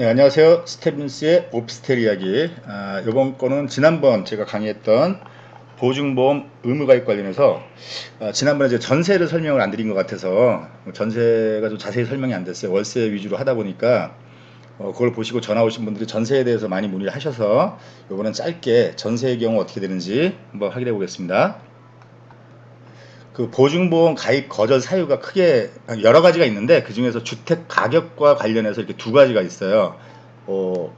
네, 안녕하세요. 스테븐스의 오피스텔 이야기. 이번 거는 지난번 제가 강의했던 보증보험 의무가입 관련해서 지난번에 이제 전세를 설명을 안 드린 것 같아서 전세가 좀 자세히 설명이 안 됐어요. 월세 위주로 하다 보니까 그걸 보시고 전화 오신 분들이 전세에 대해서 많이 문의를 하셔서 이번엔 짧게 전세의 경우 어떻게 되는지 한번 확인해 보겠습니다. 그 보증보험 가입 거절 사유가 크게 여러 가지가 있는데 그 중에서 주택 가격과 관련해서 이렇게 두 가지가 있어요. 어,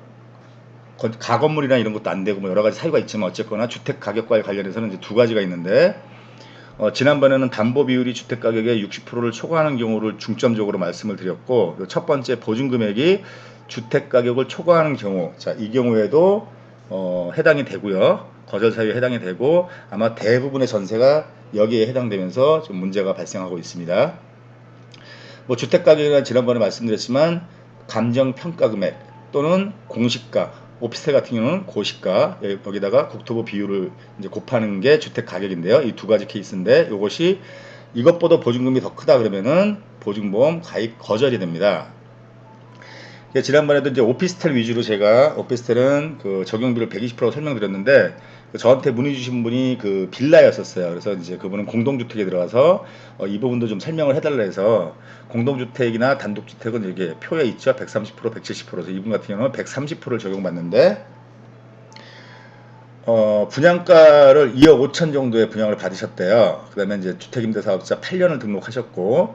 가건물이나 이런 것도 안 되고 뭐 여러 가지 사유가 있지만 어쨌거나 주택 가격과 관련해서는 이제 두 가지가 있는데 지난번에는 담보 비율이 주택 가격의 60%를 초과하는 경우를 중점적으로 말씀을 드렸고 첫 번째 보증 금액이 주택 가격을 초과하는 경우 이 경우에도 해당이 되고요. 거절 사유에 해당이 되고 아마 대부분의 전세가 여기에 해당되면서 좀 문제가 발생하고 있습니다. 뭐 주택 가격은 지난번에 말씀드렸지만 감정 평가 금액 또는 공시가, 오피스텔 같은 경우는 고시가, 여기다가 국토부 비율을 이제 곱하는 게 주택 가격인데요. 이 두 가지 케이스인데 이것이 이것보다 보증금이 더 크다 그러면은 보증보험 가입 거절이 됩니다. 지난번에도 이제 오피스텔 위주로 제가 오피스텔은 그 적용비를 120% 설명드렸는데 저한테 문의 주신 분이 그 빌라였었어요. 그래서 이제 그분은 공동주택에 들어가서 이 부분도 좀 설명을 해달라 해서 공동주택이나 단독주택은 이게 표에 있죠. 130%, 170%. 이분 같은 경우는 130%를 적용받는데 분양가를 2억 5천 정도의 분양을 받으셨대요. 그 다음에 이제 주택임대사업자 8년을 등록하셨고,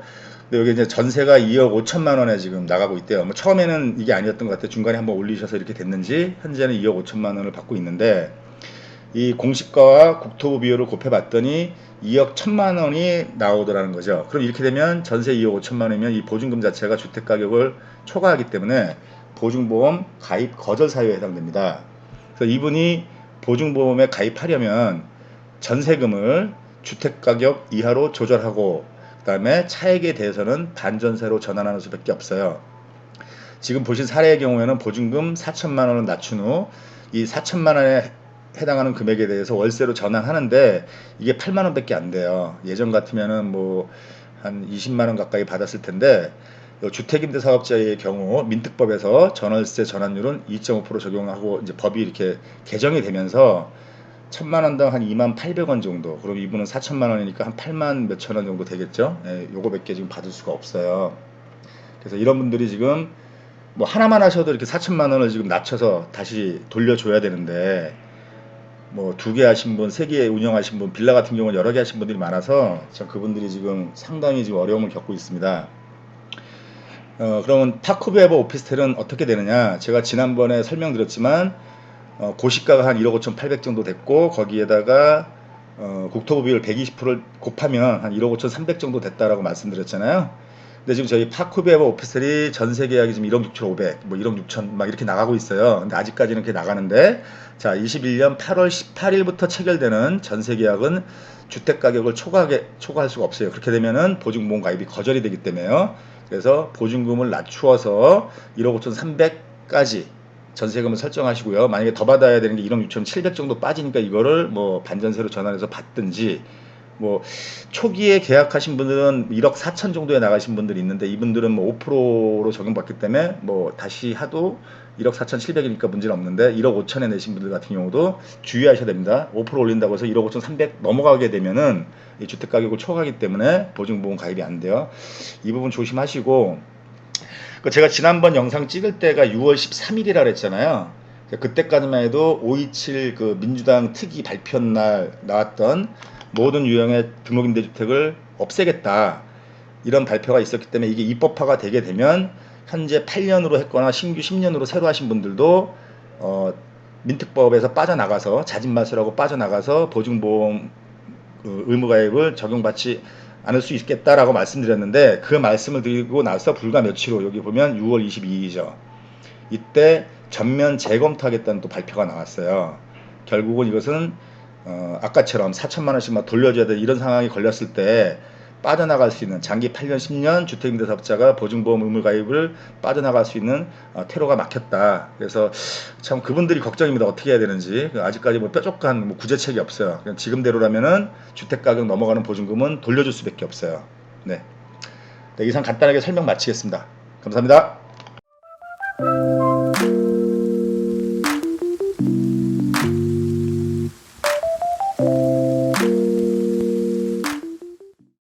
근데 여기 이제 전세가 2억 5천만 원에 지금 나가고 있대요. 뭐 처음에는 이게 아니었던 것 같아요. 중간에 한번 올리셔서 이렇게 됐는지, 현재는 2억 5천만 원을 받고 있는데, 이 공시가와 국토부 비율을 곱해봤더니 2억 1천만 원이 나오더라는 거죠. 그럼 이렇게 되면 전세 2억 5천만 원이면 이 보증금 자체가 주택 가격을 초과하기 때문에 보증보험 가입 거절 사유에 해당됩니다. 그래서 이분이 보증보험에 가입하려면 전세금을 주택가격 이하로 조절하고 그 다음에 차액에 대해서는 반전세로 전환하는 수밖에 없어요. 지금 보신 사례의 경우에는 보증금 4천만 원을 낮춘 후 이 4천만 원에 해당하는 금액에 대해서 월세로 전환하는데 이게 8만 원밖에 안 돼요. 예전 같으면은 뭐 한 20만 원 가까이 받았을 텐데 주택임대사업자의 경우 민특법에서 전월세 전환율은 2.5% 적용하고 이제 법이 이렇게 개정이 되면서 1천만 원당 한 2만 800원 정도. 그럼 이분은 4천만 원이니까 한 8만 몇천 원 정도 되겠죠. 요거밖에 지금 받을 수가 없어요. 그래서 이런 분들이 지금 뭐 하나만 하셔도 이렇게 4천만 원을 지금 낮춰서 다시 돌려줘야 되는데 뭐 두 개 하신 분, 세 개 운영하신 분, 빌라 같은 경우는 여러 개 하신 분들이 많아서 참 그분들이 지금 상당히 지금 어려움을 겪고 있습니다. 그러면 파크베버 오피스텔은 어떻게 되느냐? 제가 지난번에 설명드렸지만 고시가가 한 1억 5천8백 정도 됐고 거기에다가 국토부 비율 120%를 곱하면 한 1억 5천3백 정도 됐다라고 말씀드렸잖아요. 근데 지금 저희 파크베버 오피스텔이 전세 계약이 지금 1억 6천5백, 뭐 1억 6천 막 이렇게 나가고 있어요. 근데 아직까지는 그게 나가는데 자 21년 8월 18일부터 체결되는 전세 계약은 주택 가격을 초과할 수가 없어요. 그렇게 되면은 보증보험 가입이 거절이 되기 때문에요. 그래서 보증금을 낮추어서 1억 5천3백까지 전세금을 설정하시고요. 만약에 더 받아야 되는 게 1억 6천7백 정도 빠지니까 이거를 뭐 반전세로 전환해서 받든지 뭐 초기에 계약하신 분들은 1억 4천 정도에 나가신 분들이 있는데 이분들은 뭐 5%로 적용받기 때문에 뭐 다시 하도 1억 4천 7백이니까 문제는 없는데 1억 5천에 내신 분들 같은 경우도 주의하셔야 됩니다. 5% 올린다고 해서 1억 5천 3백 넘어가게 되면은 이 주택 가격을 초과하기 때문에 보증보험 가입이 안 돼요. 이 부분 조심하시고 제가 지난번 영상 찍을 때가 6월 13일이라 그랬잖아요. 그때까지만 해도 5.27 그 민주당 특위 발표 날 나왔던 모든 유형의 등록임대주택을 없애겠다. 이런 발표가 있었기 때문에 이게 입법화가 되게 되면 현재 8년으로 했거나 신규 10년으로 새로 하신 분들도 민특법에서 빠져나가서 자진마수라고 빠져나가서 보증보험 그 의무가입을 적용받지 않을 수 있겠다라고 말씀드렸는데 그 말씀을 드리고 나서 불과 며칠 후 여기 보면 6월 22일이죠. 이때 전면 재검토하겠다는 또 발표가 나왔어요. 결국은 이것은 아까처럼 4천만 원씩만 돌려줘야 돼 이런 상황이 걸렸을 때 빠져나갈 수 있는 장기 8년 10년 주택임대사업자가 보증보험 의무가입을 빠져나갈 수 있는 퇴로가 막혔다. 그래서 참 그분들이 걱정입니다. 어떻게 해야 되는지 아직까지 뭐 뾰족한 뭐 구제책이 없어요. 그냥 지금대로라면은 주택가격 넘어가는 보증금은 돌려줄 수밖에 없어요. 네, 이상 간단하게 설명 마치겠습니다. 감사합니다.